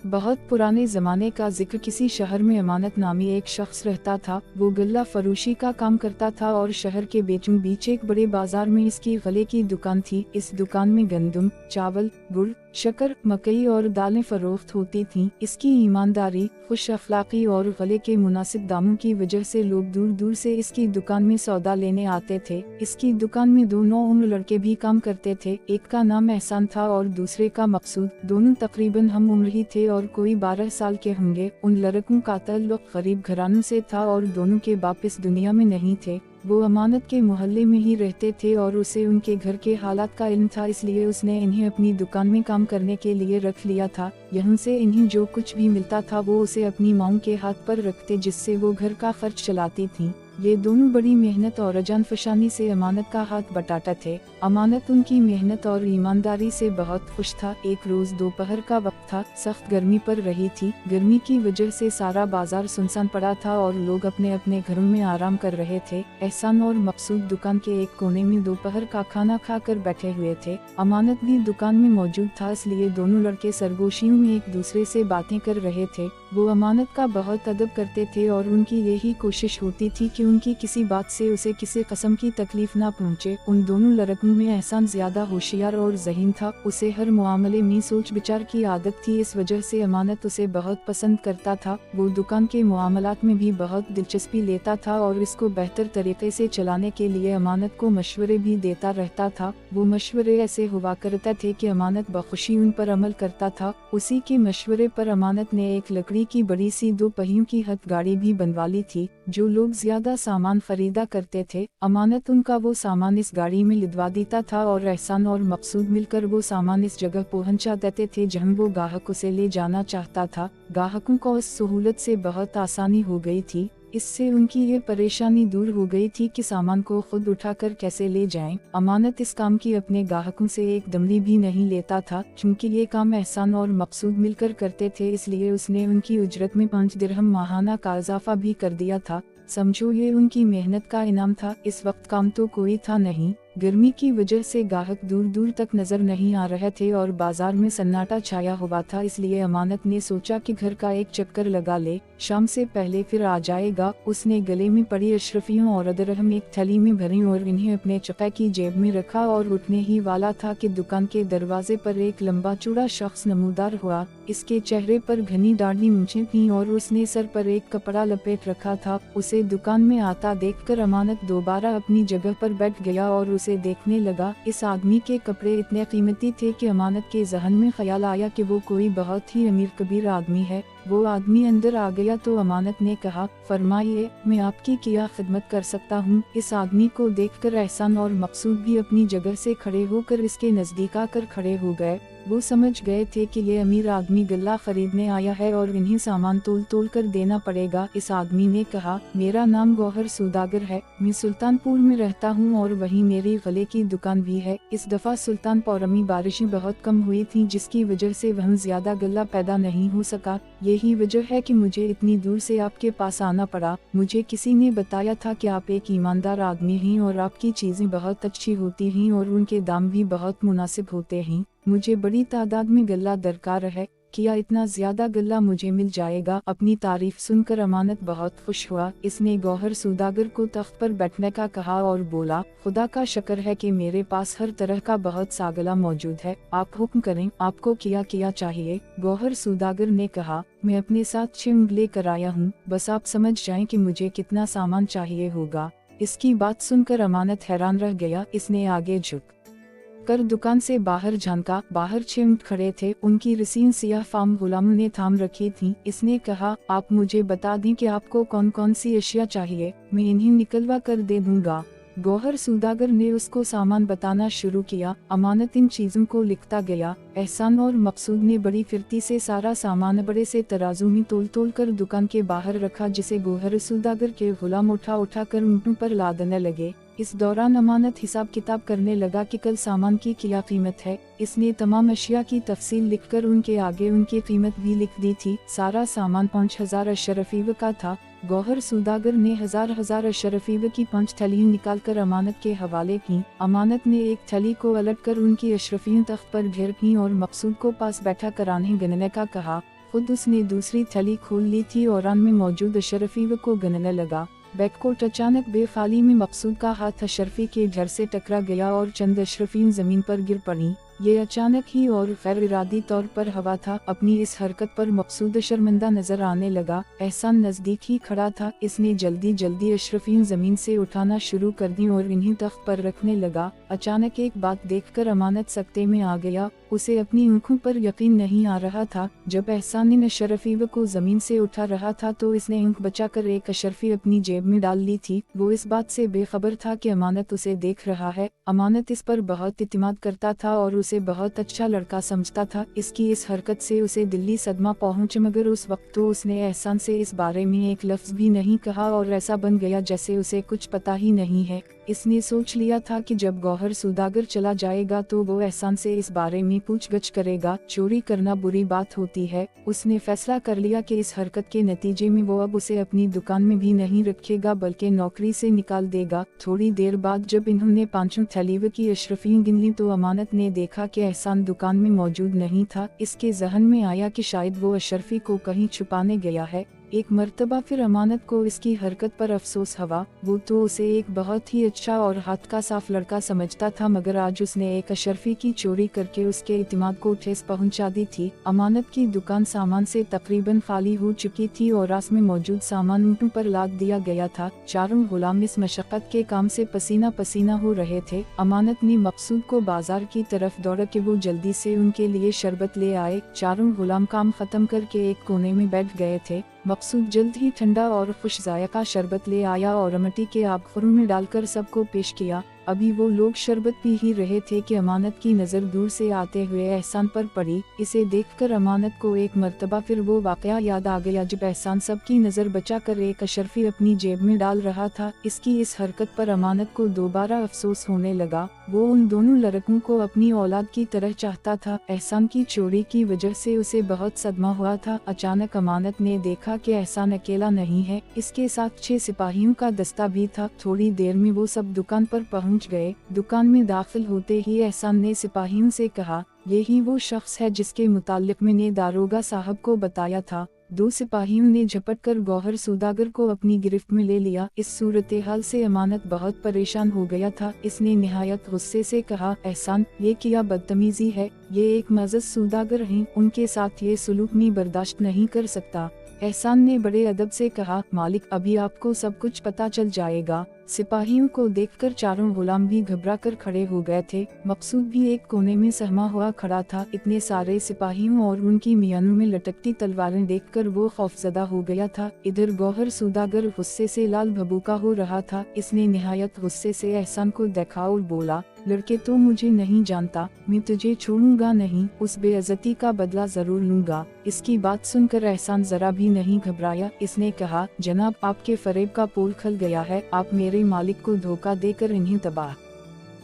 बहुत पुराने ज़माने का जिक्र। किसी शहर में अमानत नामी एक शख्स रहता था। वो गल्ला फरोशी का काम करता था और शहर के बीचों बीच एक बड़े बाजार में इसकी गले की दुकान थी। इस दुकान में गंदम, चावल, गुड़, शक्कर, मकई और दालें फरोख्त होती थीं। इसकी ईमानदारी, खुश अखलाकी और गले के मुनासिब दामों की वजह से लोग दूर दूर से इसकी दुकान में सौदा लेने आते थे। इसकी दुकान में दो नौउम्र लड़के भी काम करते थे। एक का नाम एहसान था और दूसरे का मकसूद। दोनों तकरीबन हम उम्र ही थे और कोई 12 साल के होंगे। उन लड़कों का ताल्लुक गरीब घरानों से था और दोनों के बाप इस दुनिया में नहीं थे। वो अमानत के मोहल्ले में ही रहते थे और उसे उनके घर के हालात का इल्म था, इसलिए उसने इन्हें अपनी दुकान में काम करने के लिए रख लिया था। यहाँ से इन्हें जो कुछ भी मिलता था वो उसे अपनी माँ के हाथ पर रखते, जिससे वो घर का खर्च चलाती थीं। ये दोनों बड़ी मेहनत और जान फशानी से अमानत का हाथ बटाते थे। अमानत उनकी मेहनत और ईमानदारी से बहुत खुश था। एक रोज दोपहर का वक्त था, सख्त गर्मी पड़ रही थी। गर्मी की वजह से सारा बाजार सुनसान पड़ा था और लोग अपने अपने घरों में आराम कर रहे थे। एहसान और मकसूद दुकान के एक कोने में दोपहर का खाना खाकर बैठे हुए थे। अमानत भी दुकान में मौजूद था, इसलिए दोनों लड़के सरगोशियों में एक दूसरे से बातें कर रहे थे। वो अमानत का बहुत अदब करते थे और उनकी यही कोशिश होती थी कि उनकी किसी बात से उसे किसी किस्म की तकलीफ ना पहुंचे। उन दोनों लड़कों में एहसान ज्यादा होशियार और ज़हीन था। उसे हर मामले में सोच विचार की आदत थी, इस वजह से अमानत उसे बहुत पसंद करता था। वो दुकान के मामलात में भी बहुत दिलचस्पी लेता था और इसको बेहतर तरीके से चलाने के लिए अमानत को मशवरे भी देता रहता था। वो मशवरे ऐसे हुआ करते थे कि अमानत बखुशी उन पर अमल करता था। उसी के मशवरे पर अमानत ने एक लकड़ी की बड़ी सी 2 पहियों की हथ गाड़ी भी बनवा ली थी। जो लोग ज्यादा सामान खरीदा करते थे, अमानत उनका वो सामान इस गाड़ी में लिदवा देता था और एहसान और मकसूद मिलकर वो सामान इस जगह पहुंचा देते थे जहां वो ग्राहक उसे ले जाना चाहता था। ग्राहकों को इस सहूलत से बहुत आसानी हो गई थी। इससे उनकी ये परेशानी दूर हो गई थी कि सामान को खुद उठाकर कैसे ले जाएं। अमानत इस काम की अपने ग्राहकों से एक दमड़ी भी नहीं लेता था। चूँकि ये काम एहसान और मकसूद मिलकर करते थे, इसलिए उसने उनकी उजरत में 5 दिरहम माहाना का इजाफा भी कर दिया था। समझो ये उनकी मेहनत का इनाम था। इस वक्त काम तो कोई था नहीं। गर्मी की वजह से ग्राहक दूर दूर तक नजर नहीं आ रहे थे और बाजार में सन्नाटा छाया हुआ था, इसलिए अमानत ने सोचा कि घर का एक चक्कर लगा ले, शाम से पहले फिर आ जाएगा। उसने गले में पड़ी अशरफियों और दरहम एक थैली में भरी और इन्हें अपने चप्पे की जेब में रखा और उठने ही वाला था कि दुकान के दरवाजे पर एक लंबा चौड़ा शख्स नमूदार हुआ। इसके चेहरे पर घनी दाढ़ी मूंछें थीं और उसने सर पर एक कपड़ा लपेट रखा था। उसे दुकान में आता देखकर अमानत दोबारा अपनी जगह पर बैठ गया और उसे देखने लगा। इस आदमी के कपड़े इतने कीमती थे कि अमानत के जहन में ख्याल आया कि वो कोई बहुत ही अमीर कबीर आदमी है। वो आदमी अंदर आ गया तो अमानत ने कहा, फरमाइए, मैं आपकी क्या खिदमत कर सकता हूँ। इस आदमी को देखकर एहसान और मकसूद भी अपनी जगह से खड़े होकर इसके नजदीक आकर खड़े हो गए। वो समझ गए थे कि ये अमीर आदमी गल्ला खरीदने आया है और इन्हें सामान तोल तोल कर देना पड़ेगा। इस आदमी ने कहा, मेरा नाम गौहर सौदागर है, मैं सुल्तानपुर में रहता हूँ और वहीं मेरी गले की दुकान भी है। इस दफा सुल्तानपुर में बारिशें बहुत कम हुई थीं, जिसकी वजह से वहाँ ज्यादा गल्ला पैदा नहीं हो सका। यही वजह है कि मुझे इतनी दूर से आपके पास आना पड़ा। मुझे किसी ने बताया था कि आप एक ईमानदार आदमी हैं और आपकी चीजें बहुत अच्छी होती हैं और उनके दाम भी बहुत मुनासिब होते हैं। मुझे बड़ी तादाद में गल्ला दरकार है, क्या इतना ज्यादा गल्ला मुझे मिल जाएगा। अपनी तारीफ सुनकर अमानत बहुत खुश हुआ। इसने गौहर सौदागर को तख्त पर बैठने का कहा और बोला, खुदा का शुक्र है कि मेरे पास हर तरह का बहुत सा गल्ला मौजूद है, आप हुक्म करें, आपको क्या चाहिए। गौहर सौदागर ने कहा, मैं अपने साथ 6 ऊँट लेकर आया हूँ, बस आप समझ जाएं कि मुझे कितना सामान चाहिए होगा। इसकी बात सुनकर अमानत हैरान रह गया। इसने आगे झुक कर दुकान से बाहर झांका। बाहर 6 ऊँट खड़े थे, उनकी रसीन सियाह फार्म गुलामों ने थाम रखी थी। इसने कहा, आप मुझे बता दें कि आपको कौन कौन सी अशिया चाहिए, मैं इन्हें निकलवा कर दे दूंगा। गौहर सौदागर ने उसको सामान बताना शुरू किया। अमानत इन चीजों को लिखता गया। एहसान और मकसूद ने बड़ी फिरती से सारा सामान बड़े से तराजू में तोल तोल कर दुकान के बाहर रखा, जिसे गौहर सौदागर के गुलाम उठा उठा कर ऊँटों पर लादने लगे। इस दौरान अमानत हिसाब किताब करने लगा कि कल सामान की क्या कीमत है। इसने तमाम अशिया की तफसील लिखकर उनके आगे उनकी कीमत भी लिख दी थी। सारा सामान 5000 अशरफीव का था। गौहर सौदागर ने हजार अशरफीव की 5 थैलियां निकालकर अमानत के हवाले की। अमानत ने एक थैली को अलट कर उनकी अशरफियां तख्त पर घेर की और मकसूद को पास बैठा कराने गिनने का कहा। खुद उसने दूसरी थैली खोल ली थी और आन में मौजूद अशरफी को गिनने लगा। बैककोट अचानक बेफाली में मकसूद का हाथ अशरफी के घर से टकरा गया और चंद अशरफीन जमीन पर गिर पड़ी। ये अचानक ही और गैर इरादी तौर पर हुआ था। अपनी इस हरकत पर मकसूद शर्मिंदा नजर आने लगा। एहसान नजदीक ही खड़ा था। इसने जल्दी जल्दी अशरफीन जमीन से उठाना शुरू कर दी और इन्हीं तख्त पर रखने लगा। अचानक एक बात देखकर अमानत सकते में आ गया। उसे अपनी आंखों पर यकीन नहीं आ रहा था। जब एहसान इन अशरफी को जमीन से उठा रहा था तो इसने आंख बचाकर एक अशरफी अपनी जेब में डाल ली थी। वो इस बात से बेखबर था कि अमानत उसे देख रहा है। अमानत इस पर बहुत इत्मीनान करता था और उसे बहुत अच्छा लड़का समझता था। इसकी इस हरकत से उसे दिल्ली सदमा पहुंचा, मगर उस वक्त तो उसने एहसान से इस बारे में एक लफ्ज भी नहीं कहा और ऐसा बन गया जैसे उसे कुछ पता ही नहीं है। इसने सोच लिया था कि जब गौहर सौदागर चला जाएगा तो वो एहसान से इस बारे में पूछगछ करेगा। चोरी करना बुरी बात होती है। उसने फैसला कर लिया कि इस हरकत के नतीजे में वो अब उसे अपनी दुकान में भी नहीं रखेगा बल्कि नौकरी से निकाल देगा। थोड़ी देर बाद जब इन्होंने पांचों थैलीव की अशरफी गिन ली तो अमानत ने देखा कि एहसान दुकान में मौजूद नहीं था। इसके जहन में आया कि शायद वो अशरफी को कहीं छुपाने गया है। एक मर्तबा फिर अमानत को इसकी हरकत पर अफसोस हुआ। वो तो उसे एक बहुत ही अच्छा और हाथ का साफ लड़का समझता था, मगर आज उसने एक अशरफी की चोरी करके उसके इत्मीनान को ठेस पहुंचा दी थी। अमानत की दुकान सामान से तकरीबन खाली हो चुकी थी और आस में मौजूद सामान ऊँटों पर लाद दिया गया था। चारों गुलाम इस मशक्कत के काम से पसीना पसीना हो रहे थे। अमानत ने मकसूद को बाजार की तरफ दौड़ा कि वो जल्दी से उनके लिए शरबत ले आए। चारों गुलाम काम खत्म करके एक कोने में बैठ गए थे। मकसूद जल्द ही ठंडा और खुश जायका शरबत ले आया और मिट्टी के आबखोरों में डालकर सबको पेश किया। अभी वो लोग शरबत पी ही रहे थे कि अमानत की नज़र दूर से आते हुए एहसान पर पड़ी। इसे देखकर अमानत को एक मर्तबा फिर वो वाकया याद आ गया जब एहसान सबकी नज़र बचाकर एक अशरफी अपनी जेब में डाल रहा था। इसकी इस हरकत पर अमानत को दोबारा अफसोस होने लगा। वो उन दोनों लड़कों को अपनी औलाद की तरह चाहता था। एहसान की चोरी की वजह से उसे बहुत सदमा हुआ था। अचानक अमानत ने देखा कि एहसान अकेला नहीं है, इसके साथ 6 सिपाहियों का दस्ता भी था। थोड़ी देर में वो सब दुकान पर पहुंच गए। दुकान में दाखिल होते ही एहसान ने सिपाहियों से कहा, यही वो शख्स है जिसके मुताल्लिक मैंने दारोगा साहब को बताया था। 2 सिपाहियों ने झपट कर गौहर सौदागर को अपनी गिरफ्त में ले लिया। इस सूरत हाल से अमानत बहुत परेशान हो गया था। इसने निहायत गुस्से से कहा, एहसान, ये क्या बदतमीजी है। ये एक मज़द सौदागर हैं, उनके साथ ये सुलूक मैं बर्दाश्त नहीं कर सकता। एहसान ने बड़े अदब से कहा, मालिक, अभी आपको सब कुछ पता चल जाएगा। सिपाहियों को देखकर चारों गुलाम भी घबरा कर खड़े हो गए थे। मकसूद भी एक कोने में सहमा हुआ खड़ा था। इतने सारे सिपाहियों और उनकी मियानों में लटकती तलवारें देखकर वो खौफजदा हो गया था। इधर गौहर सौदागर गुस्से से लाल भभूका हो रहा था। इसने निहायत गुस्से से एहसान को देखा और बोला, लड़के, तो मुझे नहीं जानता, मैं तुझे छोड़ूंगा नहीं, उस बेइज्जती का बदला जरूर लूंगा। इसकी बात सुनकर एहसान जरा भी नहीं घबराया। इसने कहा, जनाब, आपके फरेब का पोल खुल गया है। आप मेरे मालिक को धोखा देकर इन्हें तबाह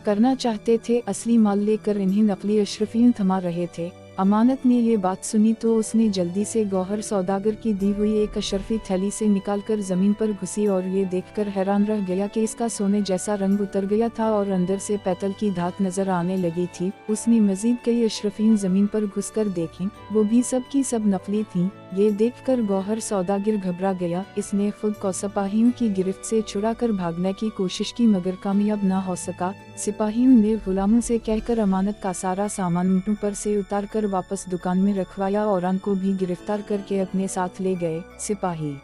करना चाहते थे, असली माल लेकर इन्हें नकली अशरफियों थमा रहे थे। अमानत ने ये बात सुनी तो उसने जल्दी से गौहर सौदागर की दी हुई एक अशरफी थैली से निकालकर जमीन पर घुसी और ये देखकर हैरान रह गया कि इसका सोने जैसा रंग उतर गया था और अंदर से पैतल की धात नजर आने लगी थी। उसने मजीद कई अशरफियां जमीन पर घुसकर देखी, वो भी सब की सब नकली थीं। ये देखकर गौहर सौदागर घबरा गया। इसने खुद को सिपाहियों की गिरफ्त से छुड़ाकर भागने की कोशिश की, मगर कामयाब न हो सका। सिपाहियों ने गुलामों से कहकर अमानत का सारा सामान ऊँटों पर से उतार कर वापस दुकान में रखवाया और उनको भी गिरफ्तार करके अपने साथ ले गए। सिपाही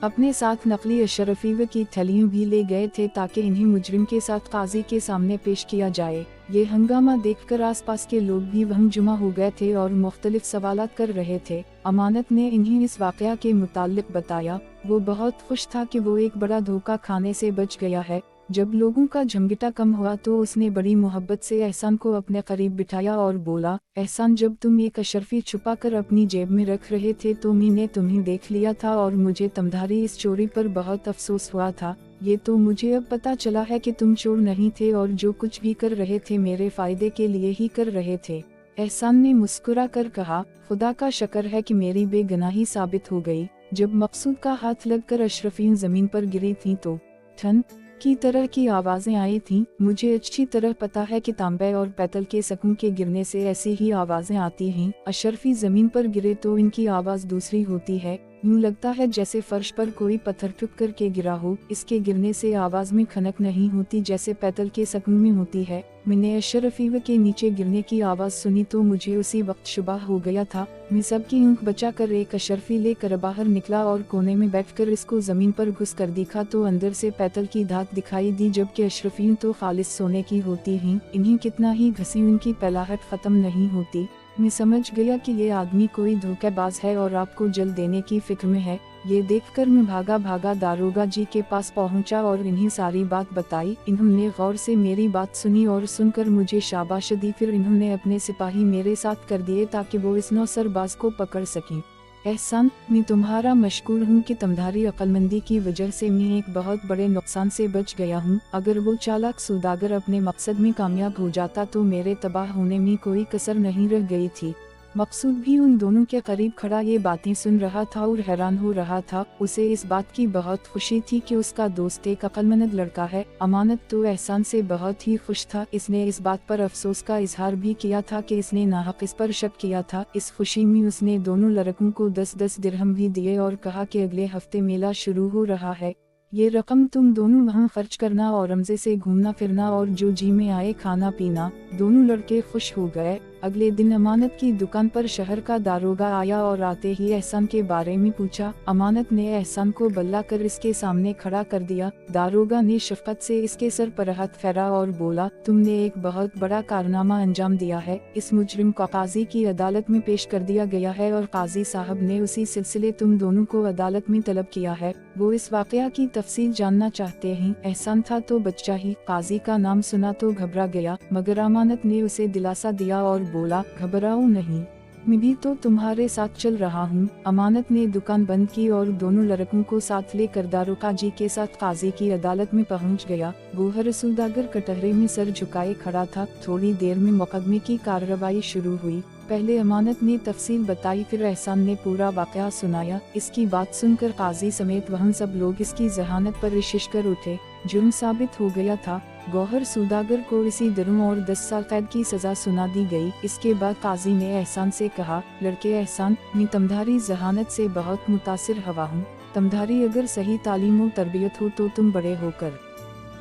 अपने साथ नकली अशरफी की थैलियां भी ले गए थे ताकि इन्हें मुजरिम के साथ काजी के सामने पेश किया जाए। ये हंगामा देखकर आसपास के लोग भी वहीं जुमा हो गए थे और मुख्तलिफ सवालात कर रहे थे। अमानत ने इन्हें इस वाकया के मुताल्लिक बताया। वो बहुत खुश था कि वो एक बड़ा धोखा खाने से बच गया है। जब लोगों का झमघटा कम हुआ तो उसने बड़ी मोहब्बत से एहसान को अपने करीब बिठाया और बोला, एहसान, जब तुम एक अशरफी छुपा कर अपनी जेब में रख रहे थे तो मैंने तुम्हें देख लिया था और मुझे तुम्हारी इस चोरी पर बहुत अफसोस हुआ था। ये तो मुझे अब पता चला है कि तुम चोर नहीं थे और जो कुछ भी कर रहे थे मेरे फायदे के लिए ही कर रहे थे। एहसान ने मुस्कुरा कर कहा, खुदा का शुक्र है कि मेरी बेगुनाही साबित हो गई। जब मकसूद का हाथ लगकर अशरफियां जमीन पर गिरी थी तो ठन की तरह की आवाज़ें आई थीं। मुझे अच्छी तरह पता है कि तांबे और पेतल के सकूं के गिरने से ऐसी ही आवाज़ें आती हैं। अशरफी ज़मीन पर गिरे तो इनकी आवाज़ दूसरी होती है। यूँ लगता है जैसे फर्श पर कोई पत्थर टूट कर के गिरा हो। इसके गिरने से आवाज़ में खनक नहीं होती जैसे पेतल के सकूं में होती है। मैंने अशरफी के नीचे गिरने की आवाज़ सुनी तो मुझे उसी वक्त शुबा हो गया था। मैं सबकी ऊँख बचाकर एक अशरफी लेकर बाहर निकला और कोने में बैठकर इसको ज़मीन पर घुस कर देखा तो अंदर से पेतल की धात दिखाई दी, जबकि अशरफियाँ तो खालिस सोने की होती हैं। इन्हें कितना ही घसी उनकी पलाहट ख़त्म नहीं होती। मैं समझ गया कि ये आदमी कोई धोखेबाज है और आपको जल देने की फिक्र में है। ये देखकर मैं भागा भागा दारोगा जी के पास पहुंचा और इन्हें सारी बात बताई। इन्होंने गौर से मेरी बात सुनी और सुनकर मुझे शाबाश दी। फिर इन्होंने अपने सिपाही मेरे साथ कर दिए ताकि वो इस नौसरबाज को पकड़ सकें। एहसान, मैं तुम्हारा मशकूर हूँ कि तुम्हारी अक्लमंदी की वजह से मैं एक बहुत बड़े नुकसान से बच गया हूँ। अगर वो चालाक सौदागर अपने मकसद में कामयाब हो जाता तो मेरे तबाह होने में कोई कसर नहीं रह गई थी। मकसूद भी उन दोनों के करीब खड़ा ये बातें सुन रहा था और हैरान हो रहा था। उसे इस बात की बहुत खुशी थी कि उसका दोस्त एक अक्लमंद लड़का है। अमानत तो एहसान से बहुत ही खुश था। इसने इस बात पर अफसोस का इजहार भी किया था कि इसने नाहक इस पर शक किया था। इस खुशी में उसने दोनों लड़कों को 10-10 दिरहम भी दिए और कहा कि अगले हफ्ते मेला शुरू हो रहा है, ये रकम तुम दोनों वहाँ खर्च करना और रमज़े से घूमना फिरना और जो जी में आए खाना पीना। दोनों लड़के खुश हो गए। अगले दिन अमानत की दुकान पर शहर का दारोगा आया और आते ही एहसान के बारे में पूछा। अमानत ने एहसान को बल्ला कर इसके सामने खड़ा कर दिया। दारोगा ने शफकत से इसके सर पर हाथ फेरा और बोला, तुमने एक बहुत बड़ा कारनामा अंजाम दिया है। इस मुजरिम को काजी की अदालत में पेश कर दिया गया है और काजी साहब ने उसी सिलसिले तुम दोनों को अदालत में तलब किया है। वो इस वाकया की तफसील जानना चाहते हैं। एहसान था तो बच्चा ही, काजी का नाम सुना तो घबरा गया, मगर अमानत ने उसे दिलासा दिया और बोला, घबराओ नहीं, मैं भी तो तुम्हारे साथ चल रहा हूँ। अमानत ने दुकान बंद की और दोनों लड़कों को साथ लेकर दारोगा जी के साथ काजी की अदालत में पहुँच गया। गोहर सौदागर कटहरे में सर झुकाए खड़ा था। थोड़ी देर में मुकदमे की कार्रवाई शुरू हुई। पहले अमानत ने तफसील बताई, फिर एहसान ने पूरा वाकया सुनाया। इसकी बात सुनकर काजी समेत वहाँ सब लोग इसकी जहानत पर रिशिश कर उठे। जुर्म साबित हो गया था। गौहर सौदागर को इसी दरों और 10 साल कैद की सजा सुना दी गई। इसके बाद काजी ने एहसान से कहा, लड़के एहसान, मैं तुम्हारी जहानत से बहुत मुतासिर हुआ हूँ। तुम्हारी अगर सही तालीम और तरबियत हो तो तुम बड़े होकर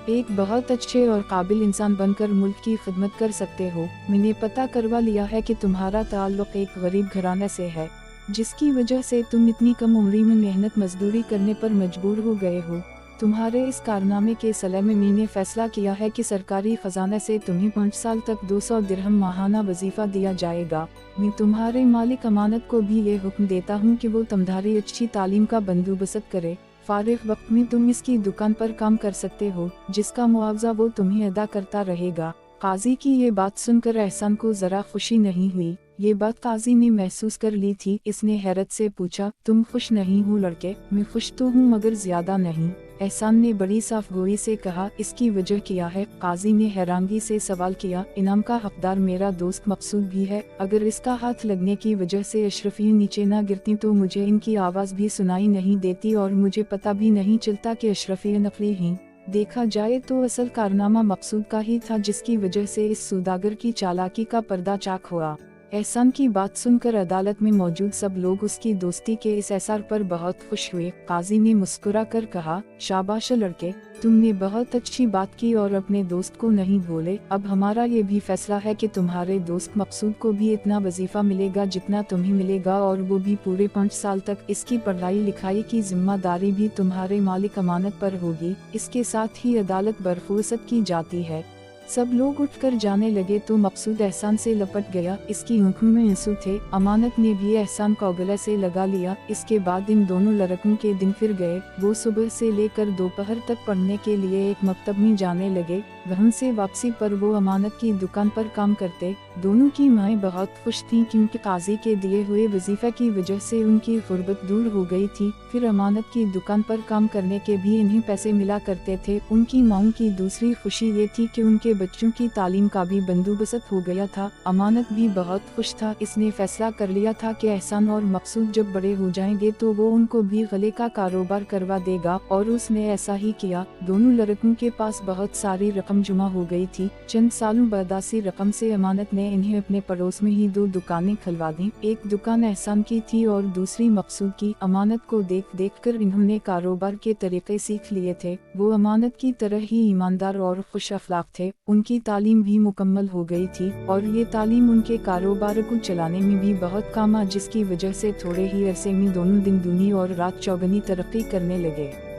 एक बहुत अच्छे और काबिल इंसान बनकर मुल्क की खिदमत कर सकते हो। मैंने पता करवा लिया है कि तुम्हारा ताल्लुक एक गरीब घराने से है, जिसकी वजह से तुम इतनी कम उम्री में मेहनत मजदूरी करने पर मजबूर हो गए हो। तुम्हारे इस कारनामे के सिले में मैंने फैसला किया है कि सरकारी खजाने से तुम्हें 5 साल तक 200 दिरहम माहाना वजीफा दिया जाएगा। मैं तुम्हारे मालिक अमानत को भी ये हुक्म देता हूँ कि वो तुम्हारी अच्छी तालीम का बंदोबस्त करे। फारिग वक्त में तुम इसकी दुकान पर काम कर सकते हो, जिसका मुआवजा वो तुम्हें अदा करता रहेगा। काजी की ये बात सुनकर एहसान को जरा खुशी नहीं हुई। ये बात काजी ने महसूस कर ली थी। इसने हैरत से पूछा, तुम खुश नहीं हो लड़के? मैं खुश तो हूँ मगर ज्यादा नहीं। एहसान ने बड़ी साफ गोई से कहा, इसकी वजह क्या है? काजी ने हैरानगी से सवाल किया। इनाम का हकदार मेरा दोस्त मकसूद भी है। अगर इसका हाथ लगने की वजह से अशरफियाँ नीचे न गिरती तो मुझे इनकी आवाज़ भी सुनाई नहीं देती और मुझे पता भी नहीं चलता कि अशरफियाँ नकली हैं। देखा जाए तो असल कारनामा मकसूद का ही था, जिसकी वजह से इस सौदागर की चालाकी का पर्दा चाक हुआ। एहसान की बात सुनकर अदालत में मौजूद सब लोग उसकी दोस्ती के इस एसार पर बहुत खुश हुए। काजी ने मुस्कुरा कर कहा, शाबाश लड़के, तुमने बहुत अच्छी बात की और अपने दोस्त को नहीं भूले। अब हमारा ये भी फैसला है कि तुम्हारे दोस्त मकसूद को भी इतना वजीफा मिलेगा जितना तुम्हें मिलेगा, और वो भी पूरे 5 साल तक। इसकी पढ़ाई लिखाई की जिम्मेदारी भी तुम्हारे मालिक अमानत पर होगी। इसके साथ ही अदालत बरखुसत की जाती है। सब लोग उठकर जाने लगे तो मकसूद एहसान से लपट गया। इसकी आंखों में आंसू थे। अमानत ने भी एहसान को गले से लगा लिया। इसके बाद इन दोनों लड़कों के दिन फिर गए। वो सुबह से लेकर दोपहर तक पढ़ने के लिए एक मकतब में जाने लगे। वहाँ से वापसी पर वो अमानत की दुकान पर काम करते। दोनों की माएँ बहुत खुश थीं क्योंकि काजी के दिए हुए वजीफे की वजह से उनकी गुर्बत दूर हो गई थी। फिर अमानत की दुकान पर काम करने के भी इन्हें पैसे मिला करते थे। उनकी माँओं की दूसरी खुशी ये थी कि उनके बच्चों की तालीम का भी बंदोबस्त हो गया था। अमानत भी बहुत खुश था। इसने फैसला कर लिया था कि एहसान और मकसूद जब बड़े हो जाएंगे तो वो उनको भी गले का कारोबार करवा देगा, और उसने ऐसा ही किया। दोनों लड़कों के पास बहुत सारी रकम जमा हो गई थी। चंद सालों बाद इसी रकम से अमानत ने इन्हें अपने पड़ोस में ही 2 दुकानें खुलवा दी। एक दुकान एहसान की थी और दूसरी मकसूद की। अमानत को देख देख कर इन्होंने कारोबार के तरीके सीख लिए थे। वो अमानत की तरह ही ईमानदार और खुश अखलाक थे। उनकी तालीम भी मुकम्मल हो गई थी और ये तालीम उनके कारोबार को चलाने में भी बहुत काम आ, जिसकी वजह से थोड़े ही अरसे में दोनों दिन दूनी और रात चौगुनी तरक्की करने लगे।